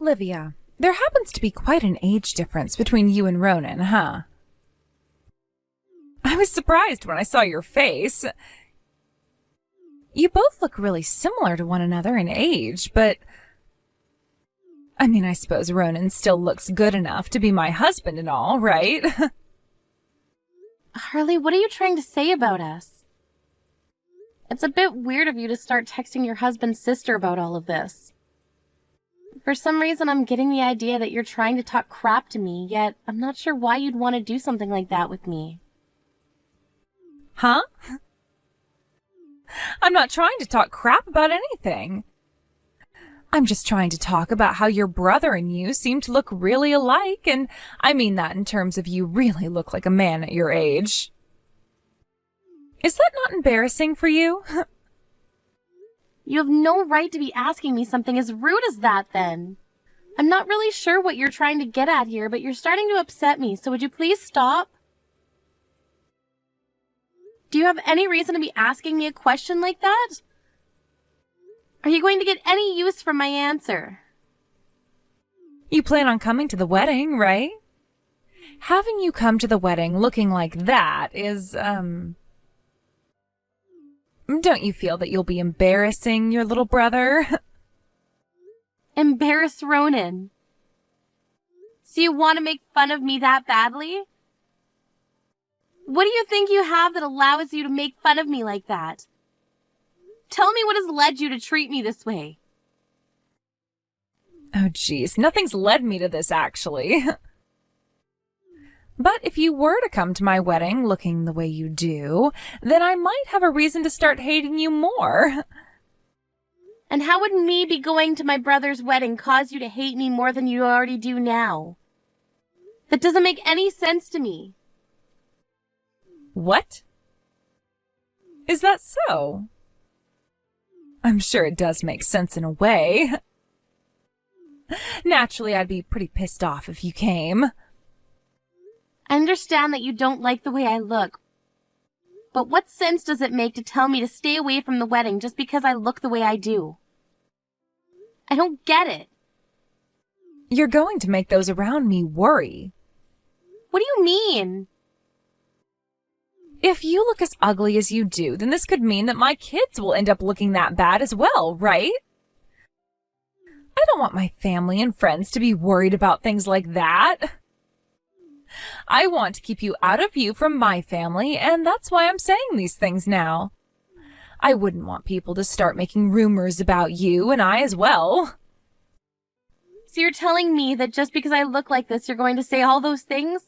Livia, there happens to be quite an age difference between you and Ronan, huh? I was surprised when I saw your face. You both look really similar to one another in age, but... I suppose Ronan still looks good enough to be my husband and all, right? Harley, what are you trying to say about us? It's a bit weird of you to start texting your husband's sister about all of this. For some reason, I'm getting the idea that you're trying to talk crap to me, yet I'm not sure why you'd want to do something like that with me. Huh? I'm not trying to talk crap about anything. I'm just trying to talk about how your brother and you seem to look really alike, and I mean that in terms of you really look like a man at your age. Is that not embarrassing for you? You have no right to be asking me something as rude as that, then. I'm not really sure what you're trying to get at here, but you're starting to upset me, so would you please stop? Do you have any reason to be asking me a question like that? Are you going to get any use from my answer? You plan on coming to the wedding, right? Having you come to the wedding looking like that is, Don't you feel that you'll be embarrassing your little brother? Embarrass Ronan? So you want to make fun of me that badly? What do you think you have that allows you to make fun of me like that? Tell me what has led you to treat me this way. Oh, geez, nothing's led me to this, actually. But if you were to come to my wedding looking the way you do, then I might have a reason to start hating you more. And how would me be going to my brother's wedding cause you to hate me more than you already do now? That doesn't make any sense to me. What? Is that so? I'm sure it does make sense in a way. Naturally, I'd be pretty pissed off if you came. I understand that you don't like the way I look, but what sense does it make to tell me to stay away from the wedding just because I look the way I do? I don't get it. You're going to make those around me worry. What do you mean? If you look as ugly as you do, then this could mean that my kids will end up looking that bad as well, right? I don't want my family and friends to be worried about things like that. I want to keep you out of view from my family, and that's why I'm saying these things now. I wouldn't want people to start making rumors about you and I as well. So you're telling me that just because I look like this, you're going to say all those things?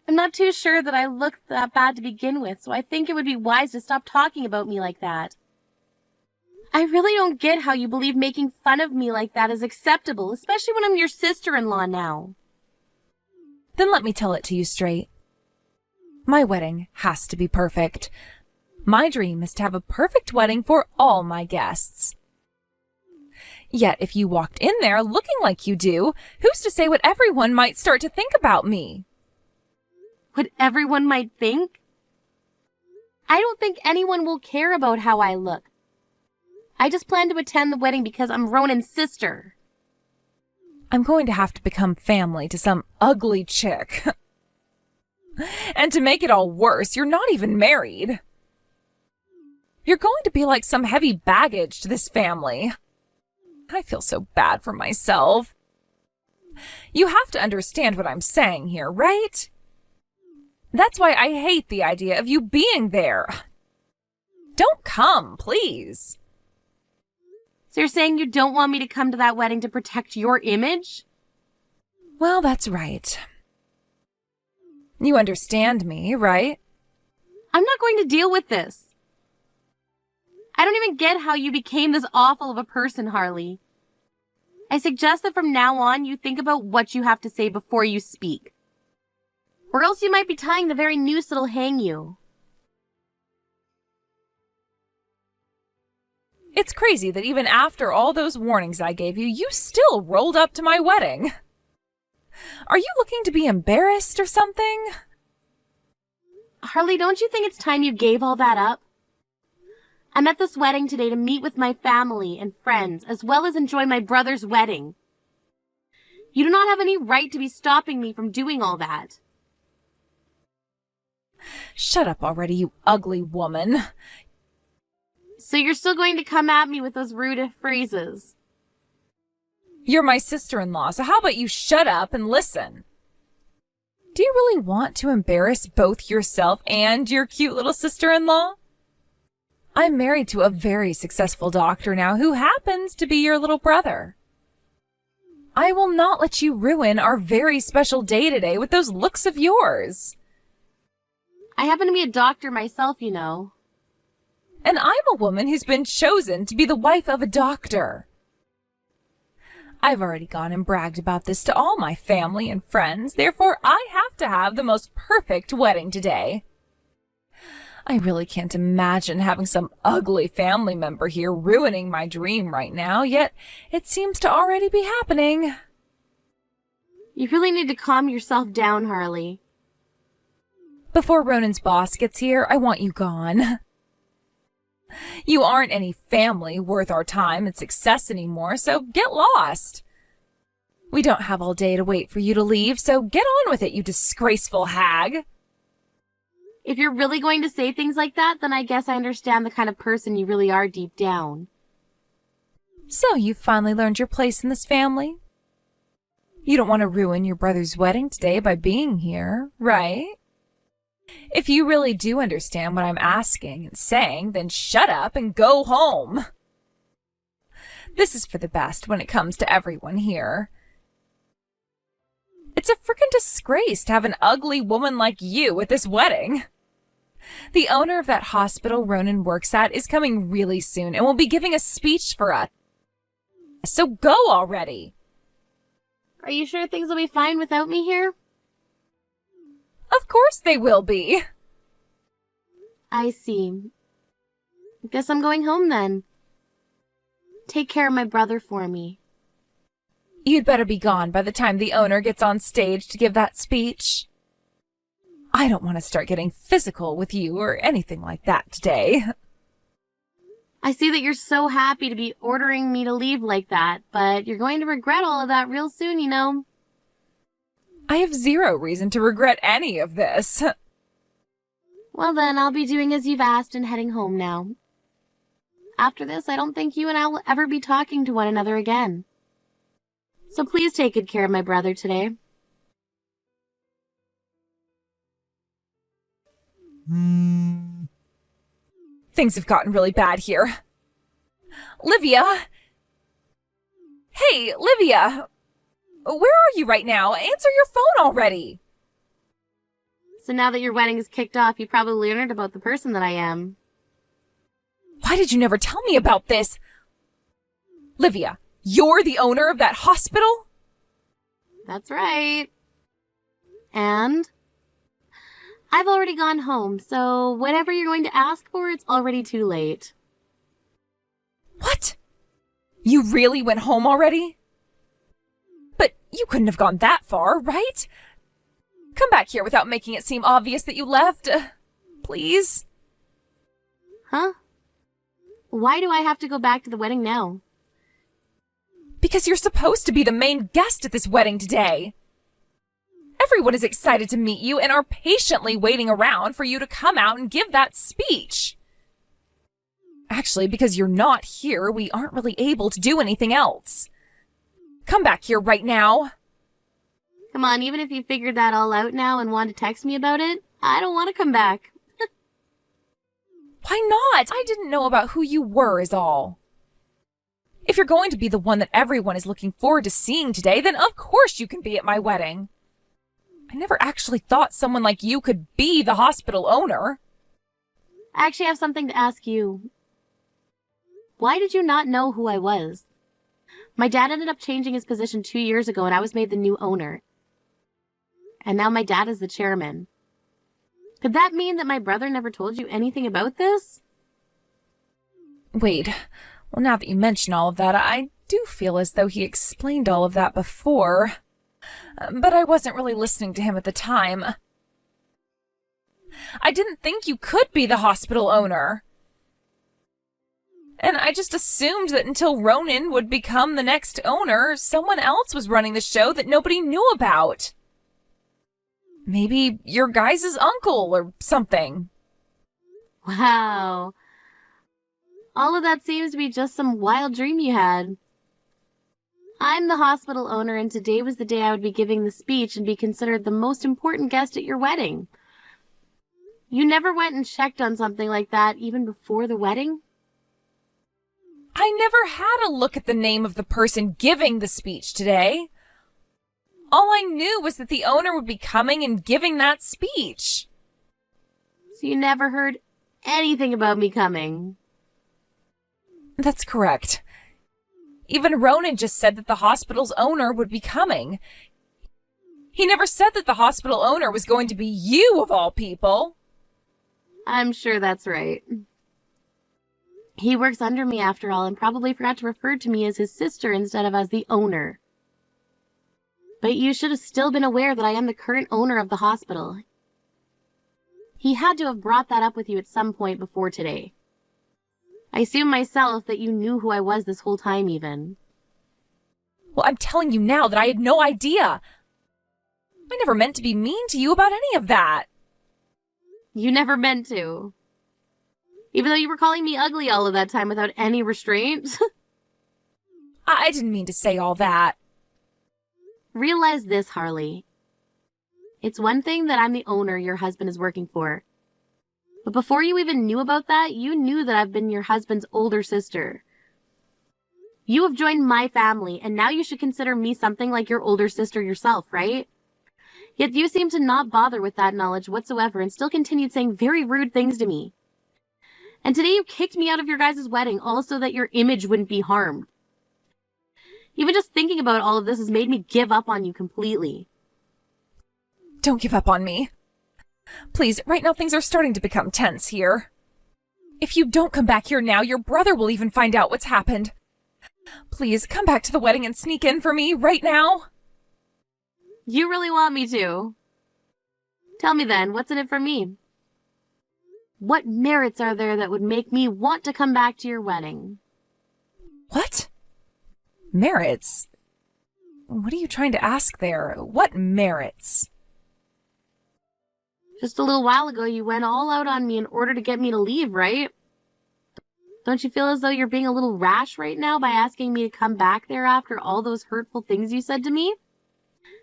I'm not too sure that I look that bad to begin with, so I think it would be wise to stop talking about me like that. I really don't get how you believe making fun of me like that is acceptable, especially when I'm your sister-in-law now. Then let me tell it to you straight. My wedding has to be perfect. My dream is to have a perfect wedding for all my guests. Yet if you walked in there looking like you do, who's to say what everyone might start to think about me? What everyone might think? I don't think anyone will care about how I look. I just plan to attend the wedding because I'm Ronan's sister. I'm going to have to become family to some ugly chick. And to make it all worse, you're not even married. You're going to be like some heavy baggage to this family. I feel so bad for myself. You have to understand what I'm saying here, right? That's why I hate the idea of you being there. Don't come, please. So you're saying you don't want me to come to that wedding to protect your image? Well, that's right. You understand me, right? I'm not going to deal with this. I don't even get how you became this awful of a person, Harley. I suggest that from now on you think about what you have to say before you speak. Or else you might be tying the very noose that'll hang you. It's crazy that even after all those warnings I gave you, you still rolled up to my wedding. Are you looking to be embarrassed or something? Harley, don't you think it's time you gave all that up? I'm at this wedding today to meet with my family and friends, as well as enjoy my brother's wedding. You do not have any right to be stopping me from doing all that. Shut up already, you ugly woman. So you're still going to come at me with those rude phrases? You're my sister-in-law, so how about you shut up and listen? Do you really want to embarrass both yourself and your cute little sister-in-law? I'm married to a very successful doctor now who happens to be your little brother. I will not let you ruin our very special day today with those looks of yours. I happen to be a doctor myself, you know. And I'm a woman who's been chosen to be the wife of a doctor. I've already gone and bragged about this to all my family and friends, therefore I have to have the most perfect wedding today. I really can't imagine having some ugly family member here ruining my dream right now, yet it seems to already be happening. You really need to calm yourself down, Harley. Before Ronan's boss gets here, I want you gone. You aren't any family worth our time and success anymore, so get lost. We don't have all day to wait for you to leave, so get on with it, you disgraceful hag. If you're really going to say things like that, then I guess I understand the kind of person you really are deep down. So you've finally learned your place in this family? You don't want to ruin your brother's wedding today by being here, right? If you really do understand what I'm asking and saying, then shut up and go home. This is for the best when it comes to everyone here. It's a frickin' disgrace to have an ugly woman like you at this wedding. The owner of that hospital Ronan works at is coming really soon and will be giving a speech for us. So go already. Are you sure things will be fine without me here? Of course they will be. I see. Guess I'm going home then. Take care of my brother for me. You'd better be gone by the time the owner gets on stage to give that speech. I don't want to start getting physical with you or anything like that today. I see that you're so happy to be ordering me to leave like that, but you're going to regret all of that real soon, you know. I have zero reason to regret any of this. Well then, I'll be doing as you've asked and heading home now. After this, I don't think you and I will ever be talking to one another again. So please take good care of my brother today. Things have gotten really bad here. Livia! Hey, Livia! Where are you right now? Answer your phone already! So now that your wedding is kicked off, you probably learned about the person that I am. Why did you never tell me about this? Livia, you're the owner of that hospital? That's right. And I've already gone home, so whatever you're going to ask for, it's already too late. What? You really went home already? But you couldn't have gone that far, right? Come back here without making it seem obvious that you left. Please? Huh? Why do I have to go back to the wedding now? Because you're supposed to be the main guest at this wedding today. Everyone is excited to meet you and are patiently waiting around for you to come out and give that speech. Actually, because you're not here, we aren't really able to do anything else. Come back here right now. Come on, even if you figured that all out now and want to text me about it, I don't want to come back. Why not? I didn't know about who you were is all. If you're going to be the one that everyone is looking forward to seeing today, then of course you can be at my wedding. I never actually thought someone like you could be the hospital owner. I actually have something to ask you. Why did you not know who I was? My dad ended up changing his position 2 years ago and I was made the new owner. And now my dad is the chairman. Could that mean that my brother never told you anything about this? Wait, well, now that you mention all of that, I do feel as though he explained all of that before. But I wasn't really listening to him at the time. I didn't think you could be the hospital owner. And I just assumed that until Ronan would become the next owner, someone else was running the show that nobody knew about. Maybe your guys' uncle or something. Wow. All of that seems to be just some wild dream you had. I'm the hospital owner, and today was the day I would be giving the speech and be considered the most important guest at your wedding. You never went and checked on something like that even before the wedding? I never had a look at the name of the person giving the speech today. All I knew was that the owner would be coming and giving that speech. So you never heard anything about me coming? That's correct. Even Ronan just said that the hospital's owner would be coming. He never said that the hospital owner was going to be you, of all people. I'm sure that's right. He works under me after all and probably forgot to refer to me as his sister instead of as the owner. But you should have still been aware that I am the current owner of the hospital. He had to have brought that up with you at some point before today. I assume myself that you knew who I was this whole time even. Well, I'm telling you now that I had no idea. I never meant to be mean to you about any of that. You never meant to. Even though you were calling me ugly all of that time without any restraint. I didn't mean to say all that. Realize this, Harley. It's one thing that I'm the owner your husband is working for. But before you even knew about that, you knew that I've been your husband's older sister. You have joined my family, and now you should consider me something like your older sister yourself, right? Yet you seem to not bother with that knowledge whatsoever and still continued saying very rude things to me. And today you kicked me out of your guys' wedding, all so that your image wouldn't be harmed. Even just thinking about all of this has made me give up on you completely. Don't give up on me. Please, right now things are starting to become tense here. If you don't come back here now, your brother will even find out what's happened. Please, come back to the wedding and sneak in for me right now. You really want me to? Tell me then, what's in it for me? What merits are there that would make me want to come back to your wedding? What? Merits? What are you trying to ask there? What merits? Just a little while ago, you went all out on me in order to get me to leave, right? Don't you feel as though you're being a little rash right now by asking me to come back there after all those hurtful things you said to me?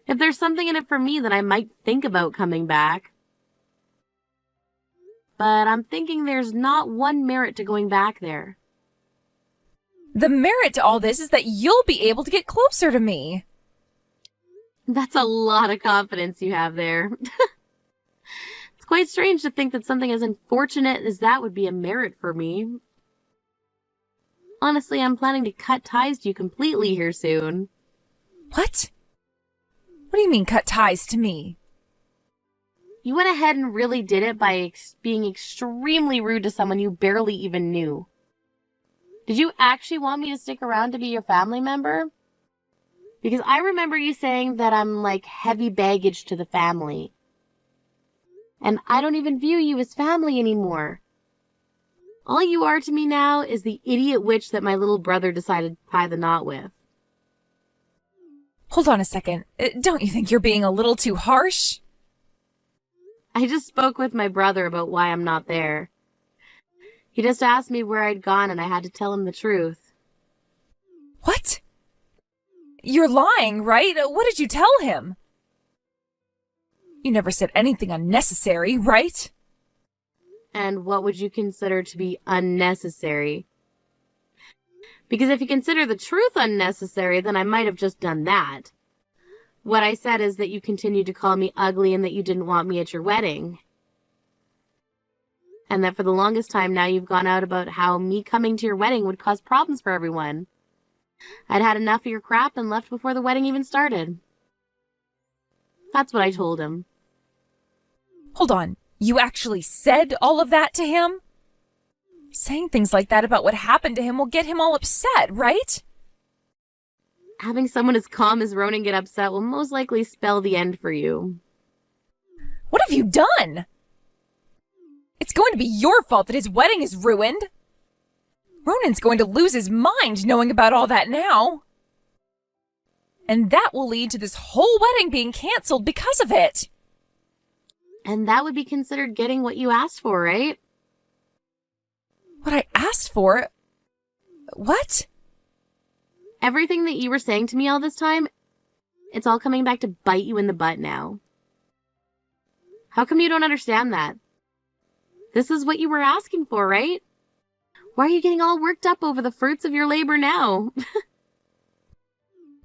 If there's something in it for me, then I might think about coming back. But I'm thinking there's not one merit to going back there. The merit to all this is that you'll be able to get closer to me. That's a lot of confidence you have there. It's quite strange to think that something as unfortunate as that would be a merit for me. Honestly, I'm planning to cut ties to you completely here soon. What? What do you mean cut ties to me? You went ahead and really did it by being extremely rude to someone you barely even knew. Did you actually want me to stick around to be your family member? Because I remember you saying that I'm like heavy baggage to the family. And I don't even view you as family anymore. All you are to me now is the idiot witch that my little brother decided to tie the knot with. Hold on a second. Don't you think you're being a little too harsh? I just spoke with my brother about why I'm not there. He just asked me where I'd gone and I had to tell him the truth. What? You're lying, right? What did you tell him? You never said anything unnecessary, right? And what would you consider to be unnecessary? Because if you consider the truth unnecessary, then I might have just done that. What I said is that you continued to call me ugly and that you didn't want me at your wedding. And that for the longest time now you've gone out about how me coming to your wedding would cause problems for everyone. I'd had enough of your crap and left before the wedding even started. That's what I told him. Hold on. You actually said all of that to him? Saying things like that about what happened to him will get him all upset, right? Having someone as calm as Ronan get upset will most likely spell the end for you. What have you done? It's going to be your fault that his wedding is ruined. Ronan's going to lose his mind knowing about all that now. And that will lead to this whole wedding being canceled because of it. And that would be considered getting what you asked for, right? What I asked for? What? Everything that you were saying to me all this time, it's all coming back to bite you in the butt now. How come you don't understand that? This is what you were asking for, right? Why are you getting all worked up over the fruits of your labor now?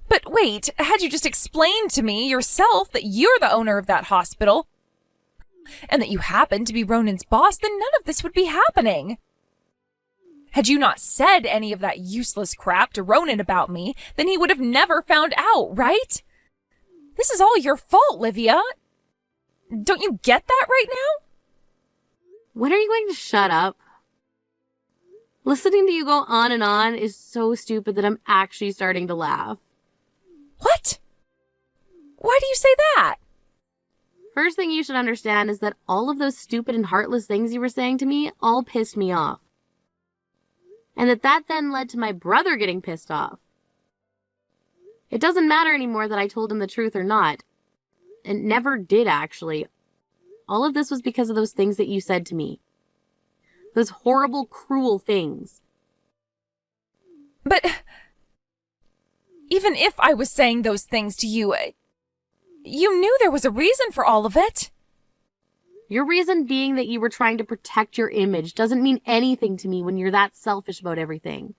But wait, had you just explained to me yourself that you're the owner of that hospital, and that you happen to be Ronan's boss, then none of this would be happening. Had you not said any of that useless crap to Ronan about me, then he would have never found out, right? This is all your fault, Livia. Don't you get that right now? When are you going to shut up? Listening to you go on and on is so stupid that I'm actually starting to laugh. What? Why do you say that? First thing you should understand is that all of those stupid and heartless things you were saying to me all pissed me off. And that then led to my brother getting pissed off. It doesn't matter anymore that I told him the truth or not. It never did, actually. All of this was because of those things that you said to me. Those horrible, cruel things. But even if I was saying those things to you, you knew there was a reason for all of it. Your reason being that you were trying to protect your image doesn't mean anything to me when you're that selfish about everything.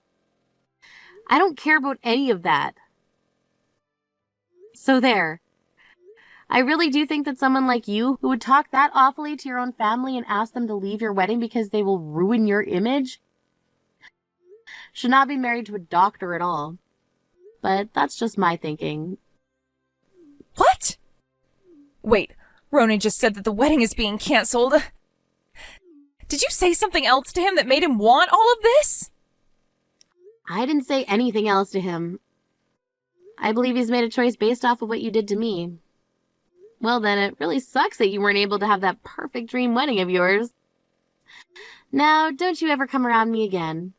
I don't care about any of that. So there. I really do think that someone like you, who would talk that awfully to your own family and ask them to leave your wedding because they will ruin your image, should not be married to a doctor at all. But that's just my thinking. What? Wait, Ronan just said that the wedding is being canceled. Did you say something else to him that made him want all of this? I didn't say anything else to him. I believe he's made a choice based off of what you did to me. Well then, it really sucks that you weren't able to have that perfect dream wedding of yours. Now, don't you ever come around me again.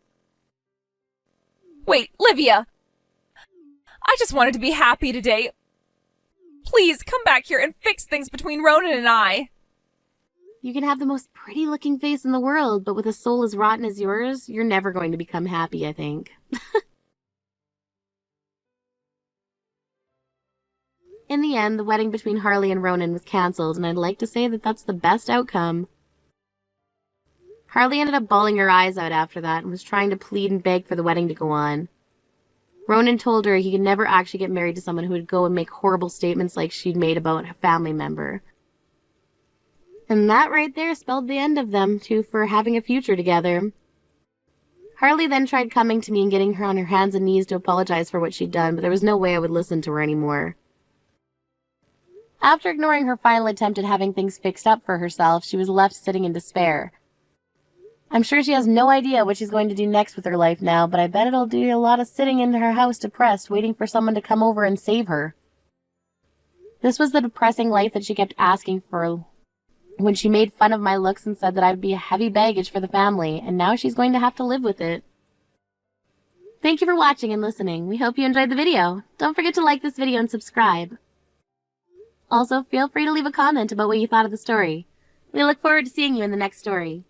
Wait, Livia! I just wanted to be happy today. Please, come back here and fix things between Ronan and I. You can have the most pretty looking face in the world, but with a soul as rotten as yours, you're never going to become happy, I think. In the end, the wedding between Harley and Ronan was cancelled, and I'd like to say that that's the best outcome. Harley ended up bawling her eyes out after that and was trying to plead and beg for the wedding to go on. Ronan told her he could never actually get married to someone who would go and make horrible statements like she'd made about a family member. And that right there spelled the end of them two for having a future together. Harley then tried coming to me and getting her on her hands and knees to apologize for what she'd done, but there was no way I would listen to her anymore. After ignoring her final attempt at having things fixed up for herself, she was left sitting in despair. I'm sure she has no idea what she's going to do next with her life now, but I bet it'll do a lot of sitting in her house depressed, waiting for someone to come over and save her. This was the depressing life that she kept asking for when she made fun of my looks and said that I would be a heavy baggage for the family, and now she's going to have to live with it. Thank you for watching and listening. We hope you enjoyed the video. Don't forget to like this video and subscribe. Also, feel free to leave a comment about what you thought of the story. We look forward to seeing you in the next story.